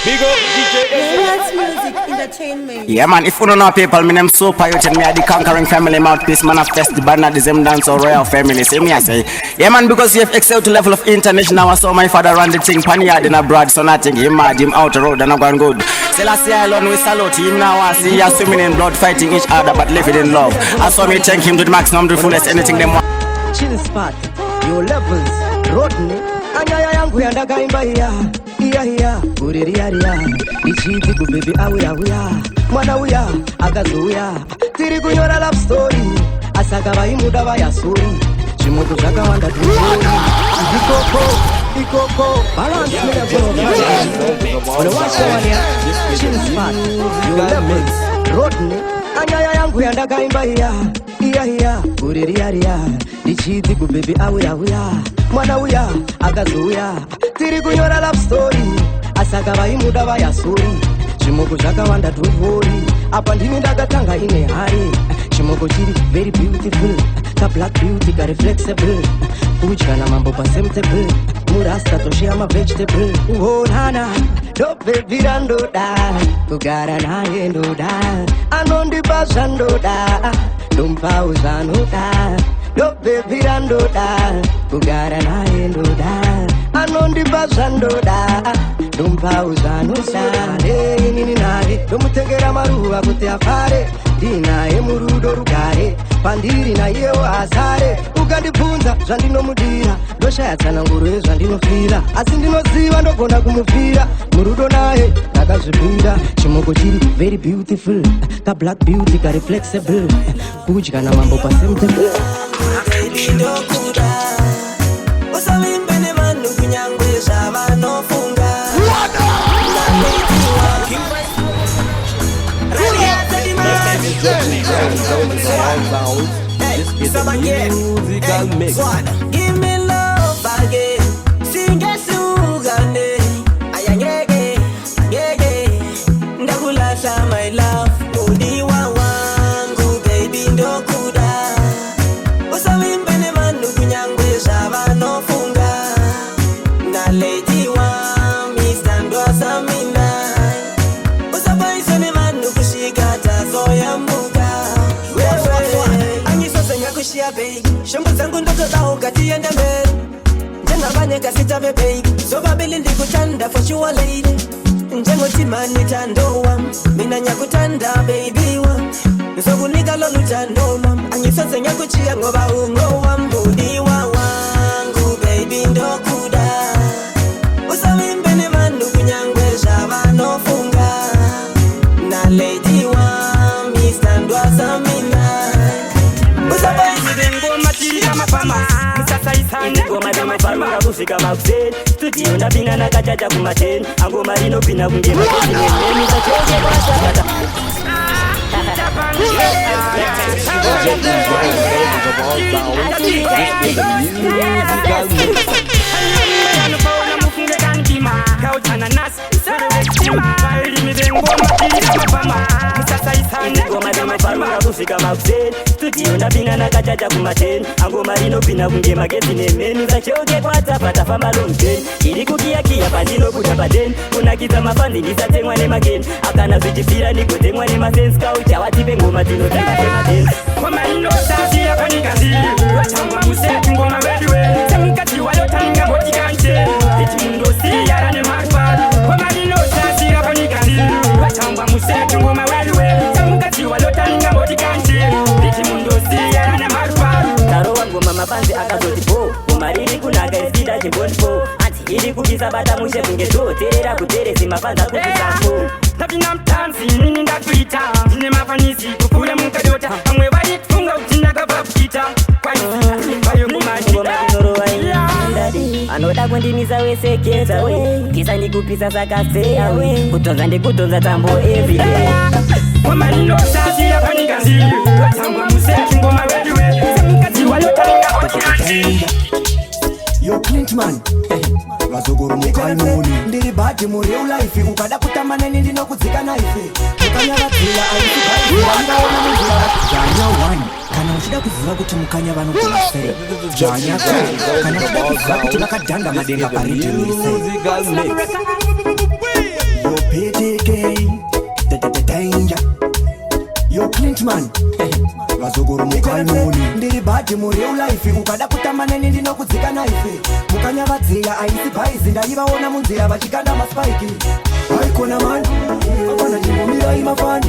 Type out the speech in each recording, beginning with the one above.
Big up DJ Dance music, entertainment. Yeah man, if you don't know people, me name Super Youth and me are the conquering family mouthpiece, manifest the banner, the same dance or royal family, see me I say. Yeah man, because you have excelled to level of international, I saw my father run the thing, panyard in abroad, so nothing, him mad, him out the road and I'm going good. Still I see alone, we salute him now, I see us swimming in blood, fighting each other, but living in love. I saw me thank him to the maximum, the fullest, anything they want. Chill spot, your levels, Rodney, Anyaya yangu yandakaimba iya kuriria ichiti kubebi auya mwana uya akazuya tiri kunyora love story asaka vaimuda vayasuri zvimoto zvakawanda tuori ikoko balance unowashawania chill spot your levels Rodney Anyaya yangu yandakaimba iya kuriria ichiti kubebi auya mwana uya akazuya tiri kunyora love story asaka vaimuda vayasuri zvimoko zvakawanda tuori apa ndini ndakatanga ine hari chimoko chiri very beautiful ka black beauty ka reflexible kudya namambo pasame table murasta toshea mavegetable uonana ndobhebhira ndoda kugara naye ndoda anondipa zvandoda ndompawo zvanoda ndobhebhira ndoda kugara naye ndoda anondipa zvandoda ndompawo zvanoda inini naye ndomutengera maruva kuti afare ndinaye murudo rugare pandiri nayewo azare ukandibvunza zvandinomudira ndoshaya tsananguro yezvandinofira asi ndinoziva ndogona kumufira murudo naye ndakazvipira chimoko chiri very beautiful ka black beauty ka reflexible kudya namambo pasame table musical mix. Give me love again. Sing a sugane. Ayangege, gege. Ndakulasa my love. Udi wangu baby ndokuda. Usalimbene manu kunyangwe shaba no funga. Na lady wa Mr. Ndosa mina. Usabaisone manu kushikata zoya muka. Kushia baby, shombo zangu ndoto zao katienda mbele. Njenga banye kasita baby, soba bili ndikutanda for sure lady. Njengo timani tandoa, mina nyakutanda baby wa. Nsogu niga lolu tandoa, anyisose nyakuchia ngoba ungoa mbudi wa wangu baby ndokuda. Usalimbene manu kunyangwe shaba no funga. Na lady wa Mr. Ndwasa mina. Ngoma dzamafarma kusvika makuseni studio ndapinda ndakachacha kumateni angoma rinopinda kunge makesineneni tachokekwasakata ngoma dzamafarma kusvika makuseni studio ndapinda ndakachacha kumateni angoma rinopinda kunge makesineneni tachokekwatapata famba lomteni iri kukiyakiya pandinobuda padeni kunakidza mafanzi ndisatemwa nemakeni akana zvichifira ndigotemwa nemasenskaucha watipe ngoma dzinotanga temadeni ngoma inosasira panikazi watangwa museti ngoma wedwe semukati wayotanga motikanje iti mundosiyara nemarwari ngoma inosasira panikazi watangwa museti ngoma wedwe semukati wayotanga motikanje iti mundosiyara nemarwari tarowa ngoma mafanzi akazoti bo ngoma riri kunaka isida chimbonipo anti iri kubisa bata mushe kunge toterera kuterezi mafanzi akuzisambo ndapinda mtanzi nini ndatuita ndine mafanisi kukure mukadota amwe vaitfunga kuti ndakabvapukita kwayo anoda kundimisa wese keza we kisa ndikupisa sakasea we kutonza ndikutonza tambo everyday ngoma inosasira panikazi watangwa museki ngoma wediwe semukati wayotanga otikanje Yo Clintman Vazogoro mukaimoni ndiri badi muri life ukada kutamana ndinokudzika naife ukanyavadzira aifibairaona munzira janya 1 kana uchida kuziva kuti mukanya vanogona sei janya 2 kana uchida kuziva kuti vakadhanga madenga paridhi sei Batman vazogoro mukanyoni ndiri bhaji muri life ukada kutamana neni ndinokudzika naife mukanyavadziya aisi bhaizi ndaivaona munzira vachikanda maspike haikona mani apana chimbomirai mafani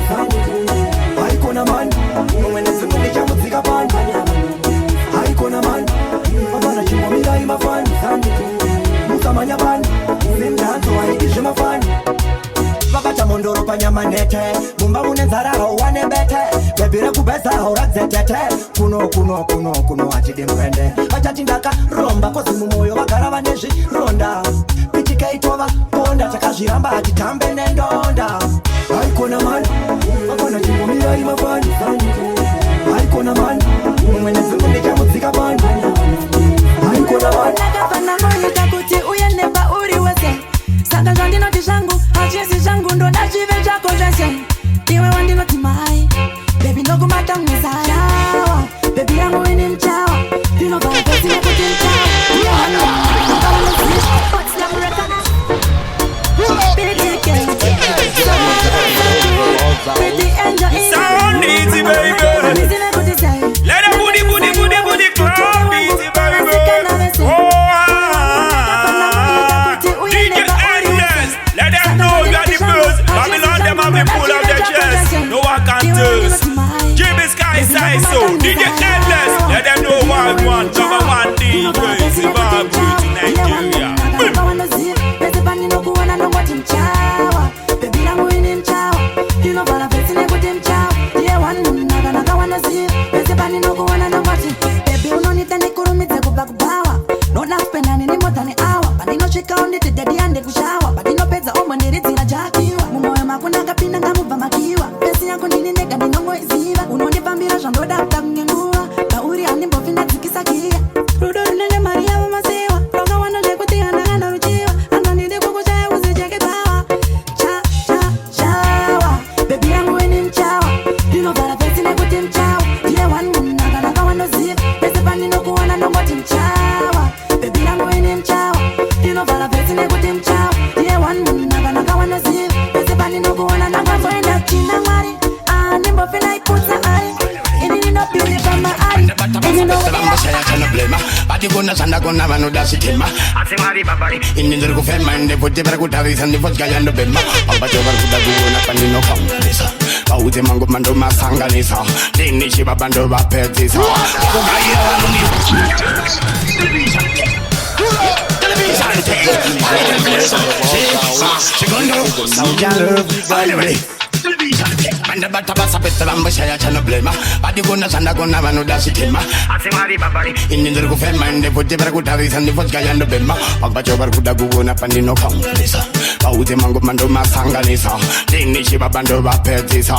haikona mani mumwe nezimwe ndichamudzika pani haikona mani apana chimbomirai mafani musamanya pani nemdanzo haidi zvemafani vakata mondoro panyamanete mumba mune nzara hauwane bete bebire kubeza hauradzetete kuno achide mwende vachati ndakaromba kozi mumoyo vagara vane zvironda pichikaitova ponda takazviramba hatitambe nendonda haikona mani apana chimbomirai mafani haikona mani mumwe nezimwe ndichamudzika pani haikona mani ndakafanamboita kuti uyeneba uri wese saka zvandinoti zvangu hachisi zvangu ndoda chive chako zvese iwe wandinoti mai bebi ndokumata mwezayawa bebi yangu ine mchawa ndinobvaapesine kuti mchawa Sound easy, baby. Let them booty club easy, baby. DJ Endless, let them know you are the first. Babylon, them have been full of their chest. No one can test. Jimmy Sky say so. DJ Endless, let them know what we want. Number one DJ, Zimbabwe to Nigeria. Gonna mano da sistema asimari babari indindro ko fema inde pote per kutavi sandi fos gayando bemma abato bar kuda na panino kamisa baute mango mando masanganisa dini shiba bando ba petisa Manda batabasa petamba shaya chana blema Badi gona sanda gona mano da sistema asimari babari indindro ko fema inde pote per kutavi sandi fos gayando bemma abato bar kuda na panino kamisa baute mango mando masanganisa dini shiba bando ba petisa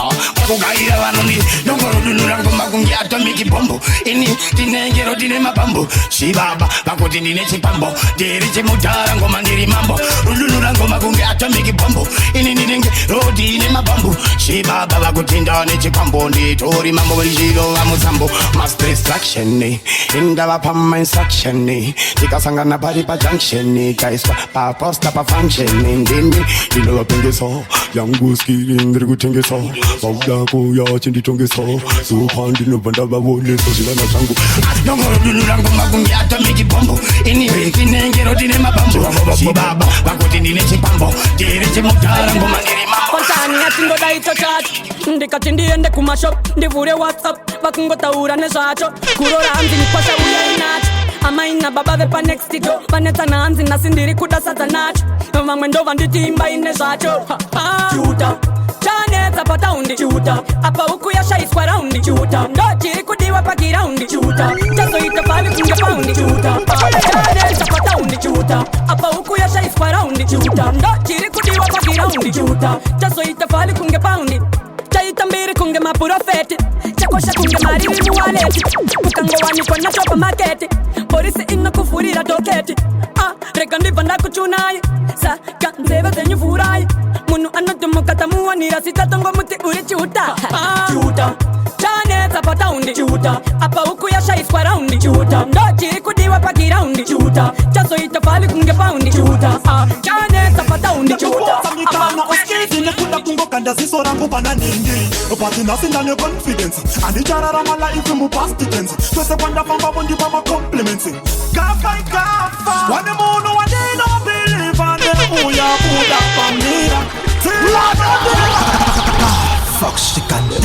kugaira vanoni nongoro dunura ngoma kungi atomiki bombo ini tinengero dine mabambo shibaba bakoti ndine chipambo diri chimutara ngoma ndiri mambo dunura ngoma kungi atomiki bombo ini ninenge rodine mabambo shibaba bakoti ndane chipambo nditori mambo njiro wa muzambo mass distraction indaba pama instruction tikasangana pari pa junction guys pa posta pa function ndindi ndilo pengeso yangu skiri ndiri kutengesa bawudako ya chinditongesa supandi nobanda babone sozilana zangu nongoro dunura ngoma kungi atomiki bombo ini kinengero dine mabambo shibaba bakoti ndine chipambo diri chimutara ngoma ndiri mambo kontani yatingoda ito chat ndikati ndiende kumashop ndivure whatsapp vakungotaura nezvacho kurora hanzi nikwasha uya inacho amaina baba vepa next to vanetsana hanzi nasi ndiri kuda satanacho vamwe ndova nditimba ine zvacho chuta chanetsa pataundi chuta apa huku yashaiswa raundi chuta ndo chiri kudiwa pagiraundi chuta chazoita pali kunge paundi chuta chanetsa pataundi chuta apa huku yashaiswa raundi chuta ndo chiri kudiwa pagiraundi chuta chazoita pali kunge paundi chaita mbiri kunge maprofeti chakosha kunge mariri muwaleti ukangowanikwa na supermarket polisi inokufurira doketi rega ndibva ndakuchunaye saka nzeve dzenyu vhurai munhu anodhumukata muwanira sitatongomuti uri chiuta chiuta chanetsa pataundi chiuta apa huku yashaiswa raundi chiuta ndo chiri kudiwa pagiraundi chiuta chazoita pali kunge paundi chiuta chanetsa pataundi chiuta kanda ziso rangu pana ningi Pati nasi ndani confidence Andi jarara mala ifi mu past tense Twese kwanda famba bondi pama compliments Gafa gafa Wane munu wade no believe Ande uya buda pamira Tila dodira Fuck shikanda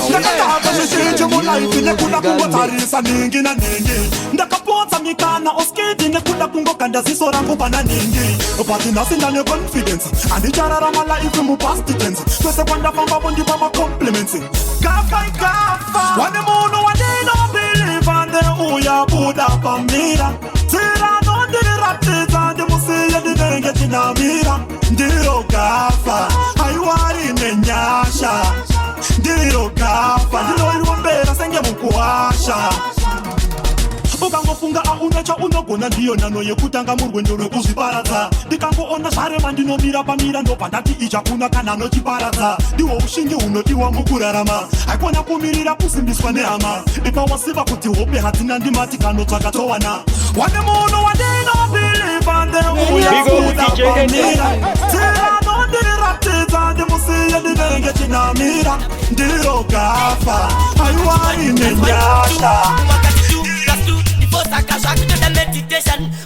Ndakataka nishinje mulaifi Nekula kungo tarisa ningi na ningi Ndakapota mikana oskedi Nekula kungo kanda ziso rangu pana ningi Pati nasi ndani confidence Andi jarara mala ifi mu past tense Twese kwanda famba bondi pama compliments Gafa gafa Wane munu wade no believe Ande uya buda pamira Tila dodira Tita de musiye di nenge tinamira Ndiro gafa Aiwari nenyasha Ndiro gafa Ndiro irumbera senge mukuasha Ukangofunga aunecha unogona ndiyo nano yekutanga murwendo rwekuzviparadza ndikangoona zvarema ndinomira pamira ndopandati icha kuna kana nochiparadza ndiwo ushingi unodiwa mukurarama haikona kumirira kusimbiswa nehama ipawasiva kuti hope hatina ndimati kanotsvaka towana wane munhu wandinobhiliva ndeuyakuda pamira tiranondiratidza ndimusiye ndinenge chinamira ndiro gafa aiwari nenyasha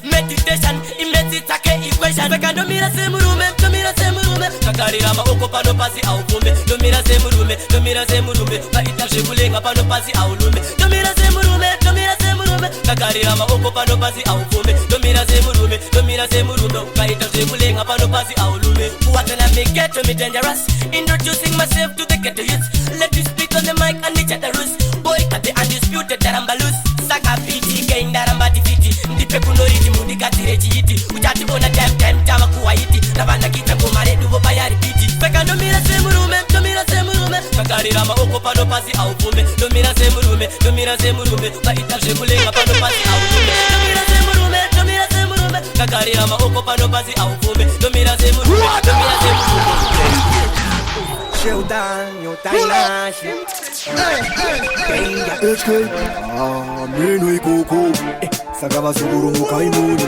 meditation imetitake equation Veka domira semurume Kakarira maoko pano pasi aupume Domira semurume Vaita zvekulenga pano pasi aulume Domira semurume Kakarira maoko pano pasi aupume Domira semurume Vaita zvekulenga pano pasi aulume What can I make get to me dangerous Introducing myself to the ghetto youth Let me speak on the mic and the chatterus Boy cut the undisputed that I'm balloons Saka piti gain that I'm body fiti Ndipe kunoriti mundi katire chiiti Uchati ona time tava kuwaiti Ravana kita kumare duvo bayari piti Veka domira semurume Kakarira maoko pano pasi aupume Domira semurume Vaita zvekulenga pano pasi aulume Domira semurume Kakarira maoko pano pasi aupume Domira semurume Sheudanho, Tainashi Mino e Coco Sagava seguro no caimuni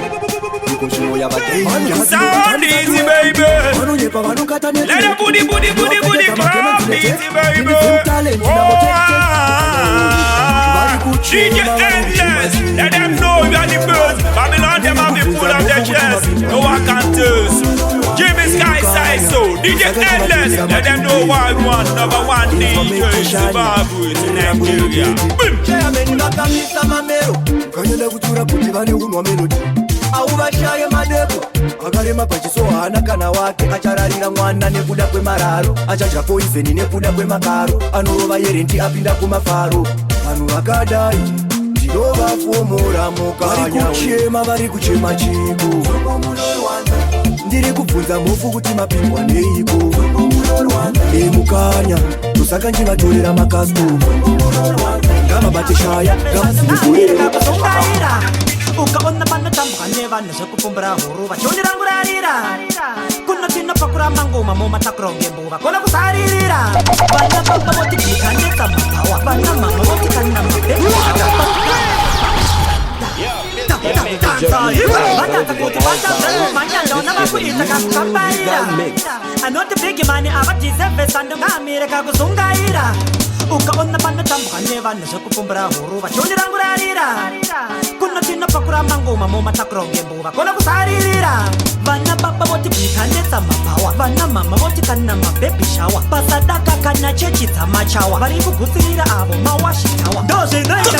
Iko shino ya batenja Sound easy baby Let the booty come easy baby DJ Endless Let them know you are the first Babylon them have the full of their chest No one can test Jimmy Sky size so DJ Endless Let them know why we want number one DJ Zimbabwe to Nigeria Chairman nakamisa mamero Kanyenda kutura kuti vane unwa melody Auvashaye madeko Akarema pachiso hana kana wake Achararira mwana nekuda kwemararo Achaja poiseni nekuda kwemakaro Anorova yerenti apinda kumafaro Vanhu vakadai ndinovafomora mukanya vari kuchema chiko ndiri kubvunza mhofu kuti mapindwa neiko emukanya tosaka njivatorera makastoma ngamabate shaya ngamasiiakusongaira ukaona panotambuka nevanhu zvekupumbura huru vachiondirangurarira kunotinopakura mangoma momatakuronge mbuva kona kusaririra vana baba votigikanetsa mapawa vana mama votikana anoti bigi mani avadizevesandongamire kakuzungaira ukaona panotambuka nevanhu zvekupumbura huru vachiondirangurarira kunotinopakura mangoma momatakuronge mbuva kona kusaririra vana baba votigikanetsa mapawa vana mama votikana mabhebi shawa pasadaka kana chechi dzamachawa vari kugutsirira avo mawashitawa ndozvinoita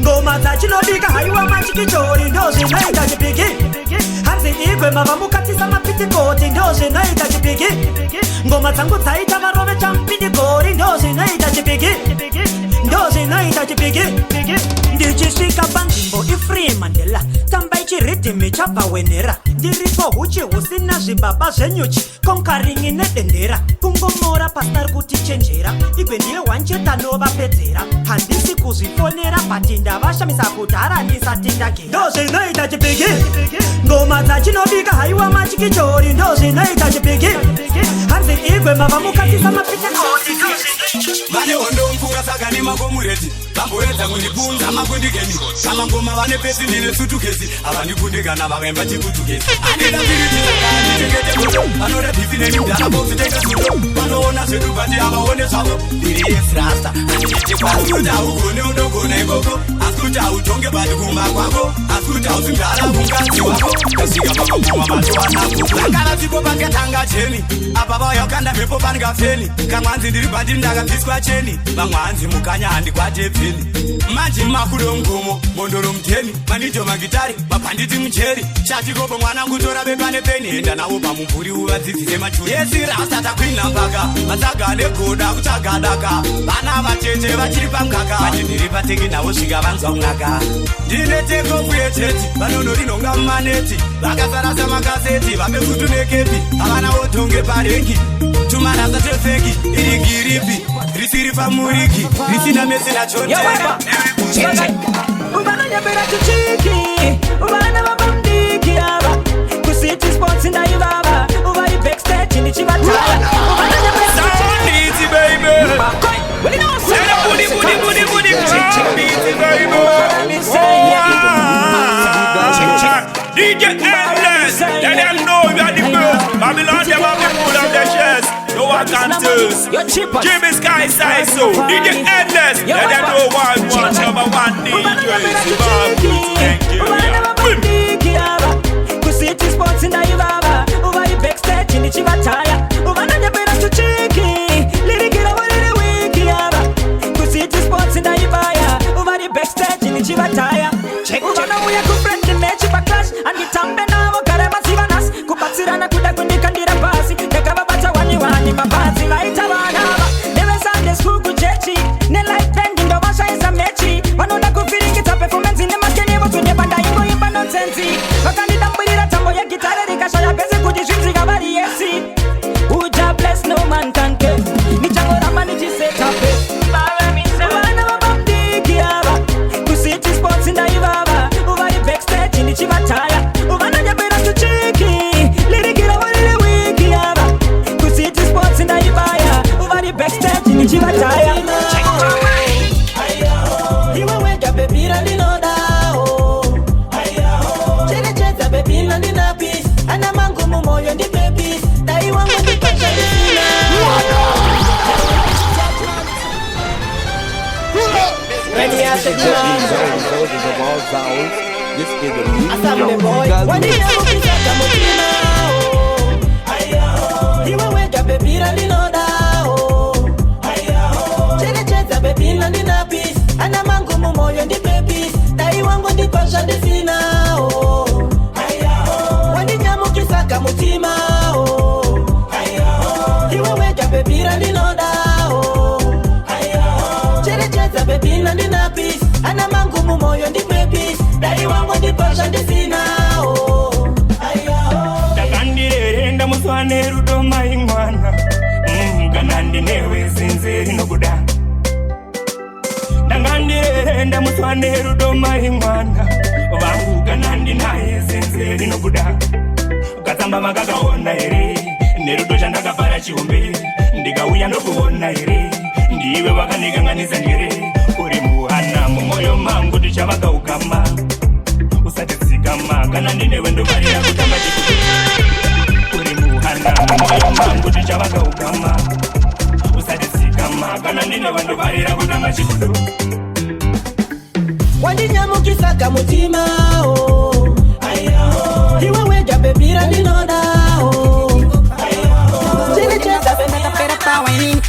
ngoma dzachinobika haiwa machikichori ndozvinoita chipiki hanzi igwe mava mukatisa mapitikoti ndozvinoita chipiki ngoma dzangu dzaita varove champidikori ndozvinoita chipiki ndozvinoita chipiki ndichisvika panzvimbo ifree mandela tamba ichiridhimi chabhawenera ndiripo huchi husina zvimbaba zvenyuchi konkaringi nedendera kungomora pasina kuti chenjera igwe ndiye wanchetanova-pedzera handisi kuzvifonera bati ndavashamisa kudhara ndisati ndagera ndozvinoita chipiki ngoma dzachinobika haiwa machikichori ndozvinoita chipiki hanzi igwe mava mukatisa mapitekoti vane ondomfunga saka nemakomureti vamboedza kundibvunza makundikeni kana ngoma vane pesi ndine sutukesi avandikundikana vakaimba chikutukesi andida vanode bhizi nemindana vozitenge sundo vanoona zvedu bati avaone zvavo iri yesirasta anditi kwasi kuti haugone unogona ikoko asi kuti hautonge bati kumba kwako asi kuti hausingara mungazi wako kasvika pakaguma matowanako akana tipo pakatanga cheni apa vayakanda mhepo pandingafeni kamwanzi ndiri bandiri ndakabviswa cheni vamwe hanzi mukanya handikwatepfeni manje makudo mgomo mondoro muteni manijo magitari mapanditi mucheri chatikopo mwanangu tora bepane peni enda navo pamumvuri uvadzidzise machuri yesi rasta takwina mpaka matsaga anegoda kuchagadaka vana vacheche vachiri pamukaka manje ndiri pateki navo svika vanzwa kunaka ndine tekofu yecheti vanonorinonga mumaneti vakasarasa makaseti vapekutu nekepi havana votonge pareki tumarasa tefeki irigiripi risiri pamuriki risina mesina choteka uvananyambera tuchiki uvana vapamdiki ava kusiti sports ndaivava uvari backstage ndichivataya Beats, baby. DJ Endless, let them know you are the first. Babylon, them have the food of their chest. No one can tell. Jimmy Sky size so. DJ Endless, let them know why one number one DJ. Kusiti sports ndaivava uvari backstage ndichivataya uvananyambera tuchiki lirikira variri wiki ava kusiti sports ndaivaya uvari backstage ndichivataya uvanauya kufriendly match backlash anditambe navo kare masiva nasi kubatsirana kuda kundikandira pasi ndakavabata wani mabadzi vaita vanava nevesunday school kuchechi nelight band ndovashaisa mechi vanoda kufiringidza performance nemakenevo tunyepandaimboimba nonsensi vakandidambwirira tambo yegitare rikashaya bese kuti zvinzika vari yesi uja bless no man can curse nichangoramba nichisetape vana vapamdiki ava kusiti sports ndaivava uvari backstage ndichivataya uvananyambera tuchiki lirikira variri wiki ava kusiti sports ndaivaya uvari backstage ndichivataya iwe wega bebira ndinodao cherecedza bebina ndinapisi ana mangu mumoyo ndi bebisi dai wangu ndipashaisina Ready as the soldiers of all towns. This is the musical boy. Waniyamukisaka mutima iwe wega bebira ndinodao cherecedza bebina ndinapisi ana mangu mumoyo ndi bebisi dai wangu ndipasha ndisinao wandinyamukisaka mutima iwe wega bebira ndinodao cherecedza bebina ndinapisi ana mangu mumoyo ndi bebisi dai wangu ndipasha ndisinao ndakandirerenda muswane rudo mai mwana kana ndinewe zinze rinokuda ndakandirerenda muswane rudo mai mwana vangu kana ndinaye zinze rinokuda katsamba makakaona here nerudo chandakapara chiombe ndikauya ndokuona here ndiwe vakanikanganisa ndire uri muhana mumwoyo mangu tichavakaukama usatitsikama kana ndinewe ndovarira kutamba chikutu uri muhana mumwoyo mangu tichavakaukama usatitsikama kana ndinewe ndovarira kutamba chikutu wandinyamukisaka mutima iwe wega bebira ndinodao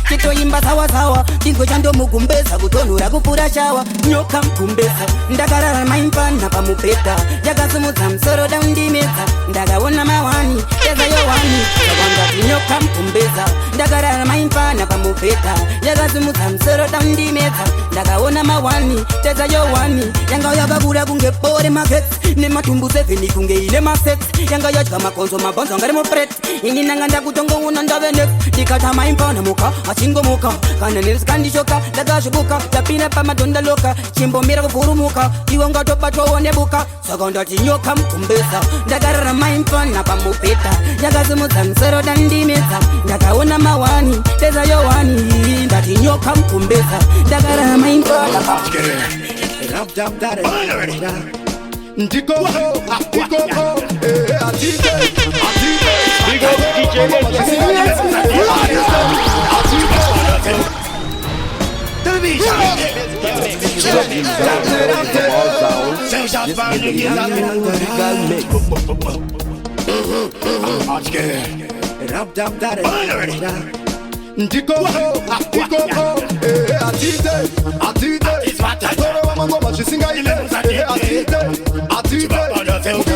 chitoimba sawasawa chingo chandomugumbeza kutonhura kupfuura shawa nyoka mugumbeza ndakarara maimpana pamupeta yakasumudza musoro daundimedza ndakaona mawani ezayowani akangati nyoka mugumbeza ndakarara maimpana pamupeta yakasumudza musoro daundimedza ndakaona mawani tezayowani yanga yakakura kunge bore makets nematumbu 7 kunge ine masets yanga yadya makonzo mabhonzo angari mupret ini nanga ndakutongouna ndave next ndikata maimpana muka achingomuka kana nerisikandishoka ndakazvibuka tapina pamadhondaloka chimbomira kuvhurumuka iwe ngatobatwawo nebuka saka ndati nyoka mugumbeza ndakarara maimpana pamupeta yakazimudza musoro dandimedza ndakaona mawani tezayowani ndati nyoka mugumbeza ndakarara maimpana Ndiko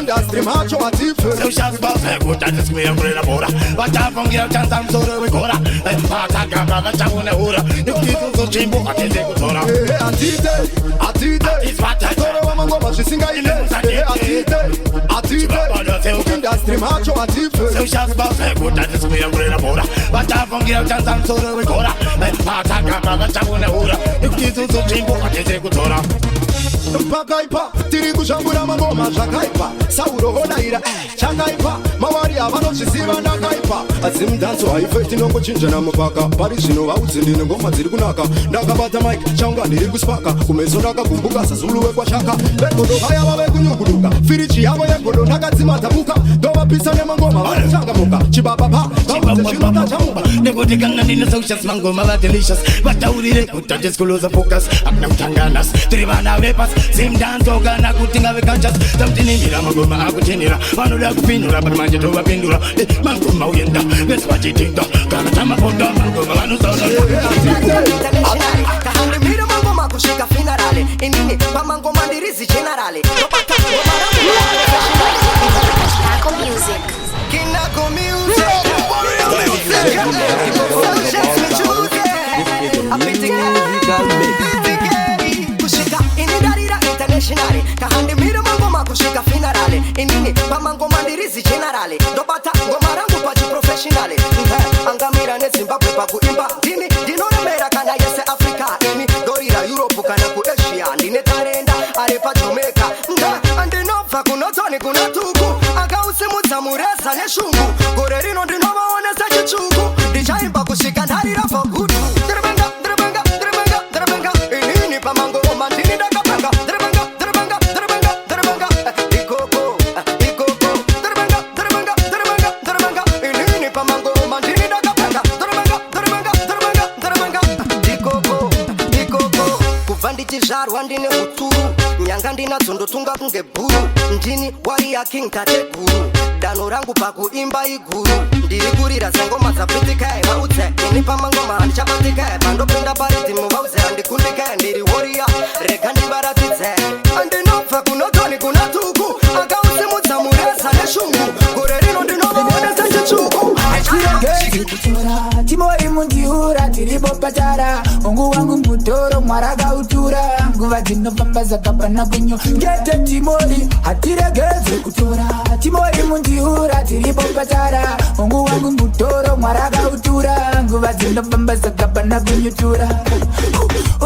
Industry macho atife se ushazba kuta disikuya kurela bora vachafungira chanza msoro wekora patagamba vachakune hura nekutizo chimbo atende kutora atite toro wamangoma zvisingaite atite industry macho atife se ushazba kuta disikuya kurela bora vachafungira chanza msoro wekora patagamba vachakune hura nekutizo chimbo atende kutora pakaipa tiri kushambura mangoma zvakaipa saurohonaira chakaipa mawari avanozviziva ndakaipa asi mudanzo haife tinongochinjana mupaka pari zvino vaudzi ndine ngoma dziri kunaka ndakabata mike chaunga ndiri kuspaka kumeso ndakagumbuka sazulu wekwashaka vegodo vaya vave kunyunguduka firiji yavo yegodo ndakadzimadabuka ndovapisa nemangoma vanochangamuka chibababa vaudze zvinota chamuka nekuti kana ndine socials mangoma vadelicious vataurire kuti atisikuloza focus akuna kutanganas tiri vana vepas simdanzo kana kuti ngave conscious tamtinimira mangoma akutinira vanoda kupindura but manje tovapindura mangoma uyenda bese vachitinga kana tamakonda mangoma vanosauna kahandimira mangoma kusvika finarale inini pamangoma ndirizi generale kahandimira mangoma kusvika finarale inini pamangoma ndirizi generale ndobata ngoma rangu pachiprofessionale angamira nezimbabwe pakuimba ndini ndinoremera kana yese africa ini dorira europe kana kuasia ndine tarenda ari pajamaica andinobva kunotoni kuna tuku akausimudza mureza neshungu gore rino ndinovaonesa chitsvuku ndichaimba kusvika ndarira fagudu ndirabenga inini pamangoma ndini ndakapanga ndichizvarwa ndine huturu nyanga ndinadzo ndotunga kunge bhuru ndini wariya king tate guru danho rangu pakuimba iguru ndiri kurira sengoma dzapitika vaudze ini pamangoma handichabatika pandopinda paridhimu vaudze handikundika ndiri woriya rega ndivaratidze andinobva kunotoni kuna tuku akausimudza mureza neshungu gore rino ndinovaonesa chitsvuku timori mundiura tiribopatara ungu wangu mutoro mwaragautura nguva dzinofamba zakapana kunyo ngete timori hatiregedze kutora timori mundiura tiribopatara ungu wangu mutoro mwaragautura nguva dzinofamba zakapana kunyutura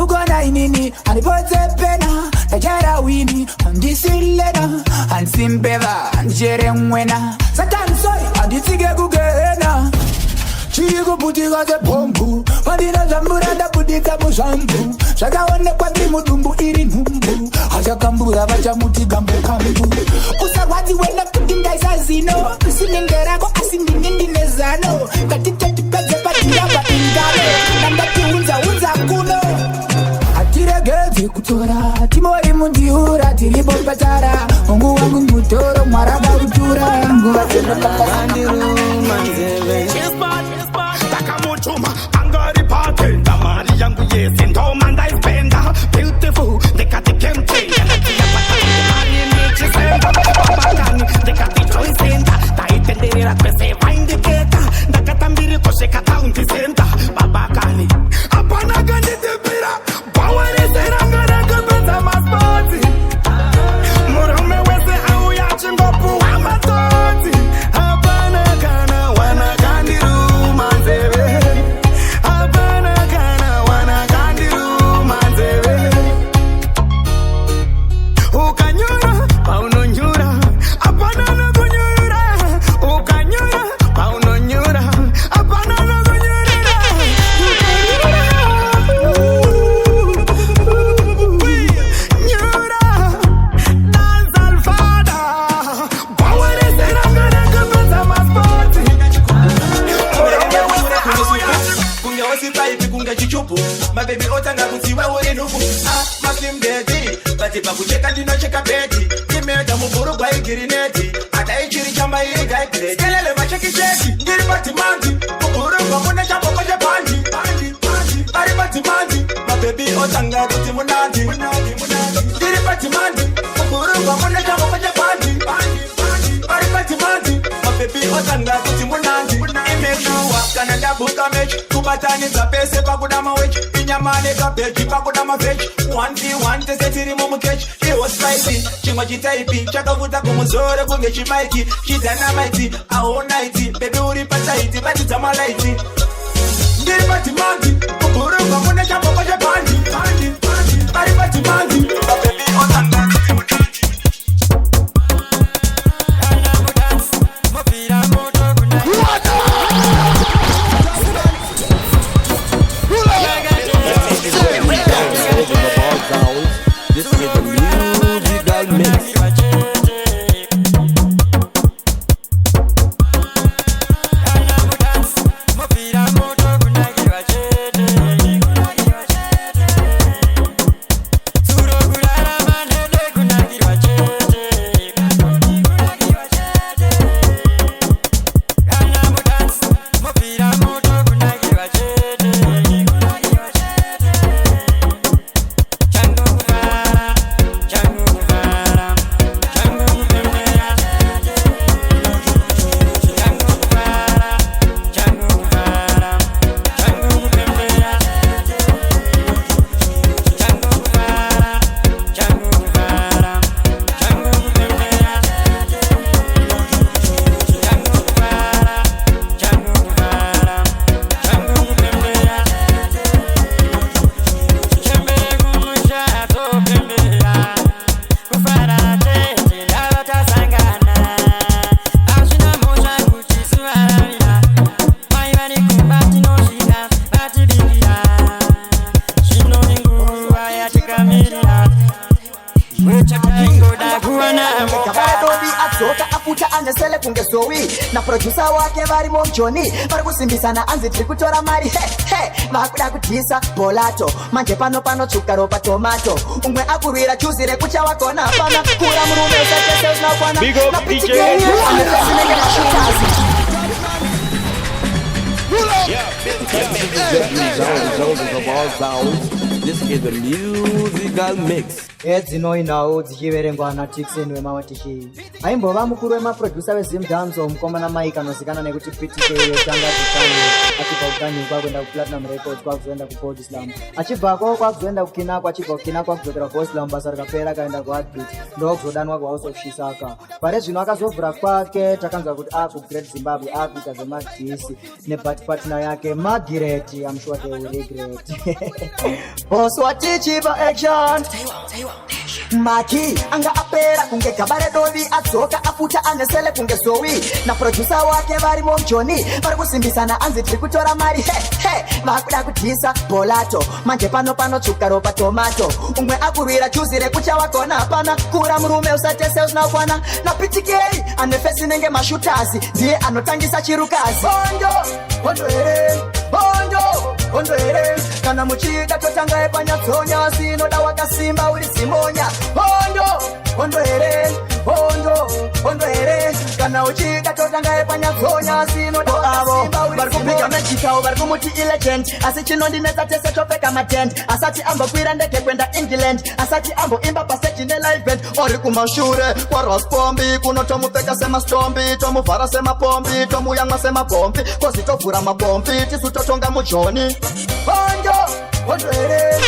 ugona inini handipodzepena ndachara wini handisilena handisimbeva handichere mwena satanisoi handitsike kugena chikuputika sepombu pandina zvambura ndaputika muzvambu zvakaonekwa ndiri mudumbu iri nhumbu achakambura vachamuti gambukambu usarwadzi wenda kuti ndaisa zino sinengerako asi ndini ndine zano ngatitotipedze patiramba ingano ndandatiunzaunza kuno hatiregedze kutora timori mundiura tiribopatara ungu wangu mutoro mwaragautura nguva dzinokapasandirumanzeve Takamuchuma, angari patenda mari yangu yesi ndoma ndaispenda beautiful ndikati kemtenda ndatia patani mari nichisemba babakani ndikati choisenda taitenderera kwese vaindiketa ndakatambiri kosheka taundi senda babakani apana kanditipira pawereserangarakapedza maspoti murume wese auya chingopuwa matoti apana kana wana kandiruma nzeve apana kana wana kandiruma nzeve ukanyura paunonyura apana nokunyura ukanyura paunonyura apana nokunyurira otanga kutsiwa uri nuku Muslim daddy Bati pakucheka ndinocheka beti Kimeta mukuru kwa igirineti Ata ichiri chamba iri gaigreti Kelele macheki sheki Ndiri pati manzi Mukuru kwa mune chambo koche panji Ari pati manzi Mabebi otanga kuti munanzi Ndiri pati manzi Mukuru kwa mune chambo koche panji Ari pati manzi Mabebi otanga kuti munanzi Imeshuwa kana ndabuka mechi Kubatani za pese pakudama wechi Inyamane kabeji pakudama vechi 1v1 tese tiri mumukechi Iwo spicy Chimwa chitaipi Chakavuta kumuzore kunge chimaiki Chidynamite All night Baby uri pataiti Bati zamalaiti Ndiri pati manzi Kukuru kwa mune chambo kwa japandi Ari pati manzi Baby otanga kuti munanzi This is the musical mix. Na producer wake vari momjoni vari kusimbisana anzi tiri kutora mari vakuda kutisa bolato manje panotsvuka ropa tomato umwe akurwira chuzi rekucha wakona hapana kura murume usatese uzinakwana napitigeaneesinenge nashutazi This is the musical mix. Edzinoinawo dzichiverengwa naTixen wemawatishi aimbova mukuru wemaproducer weZimdanzo mukomana Mike anozikanwa nekuti PTK yotanga kukanyi achibva kukanyi kwakuenda kuPlatinum Records kwakuzoenda kuGold Slam achibvako kwakuzoenda kuKinako achibva kuKinako kwakudzokera kuGold Slam basa rikapera akaenda kuHeartbeat ndokuzodanwa kuHouse of Shisaka pare zvino akazobvira kwake takanzwa kuti akuGreat Zimbabwe akuita zvemadhisi nebat partner yake Margaret. I'm sure they will regret. Boss watichipa action Maki anga apera kunge gabare dovi adzoka afuta anesele kunge zowi na producer wake vari momjoni vari kusimbisana anzi tiri kutora mari vakuda kudhisa bolato manje panotsvuka ropa tomato umwe akurwira chuzi rekucha wakona hapana kura murume usatese uzinakwana napitikei anefesi nenge mashutazi ndiye anotangisa chirukazi bondo here kana muchida totanga epanyatsonya sinoda wakasimba uri simonya bondo here kana uchida totanga epanyatsonya sinoda wakasimba uri simonya mechikao vari kumuti ilegend asi chinondinetsa tese topfeka matent asati ambokwira ndege kwenda England asati amboimba pasteji nelive band ori kumashure kwaraspombi kunotomupfeka semastombi tomuvhara semapombi tomuyamwa semapombi kozi tovhura mapombi tisu totonga mujoni bondo here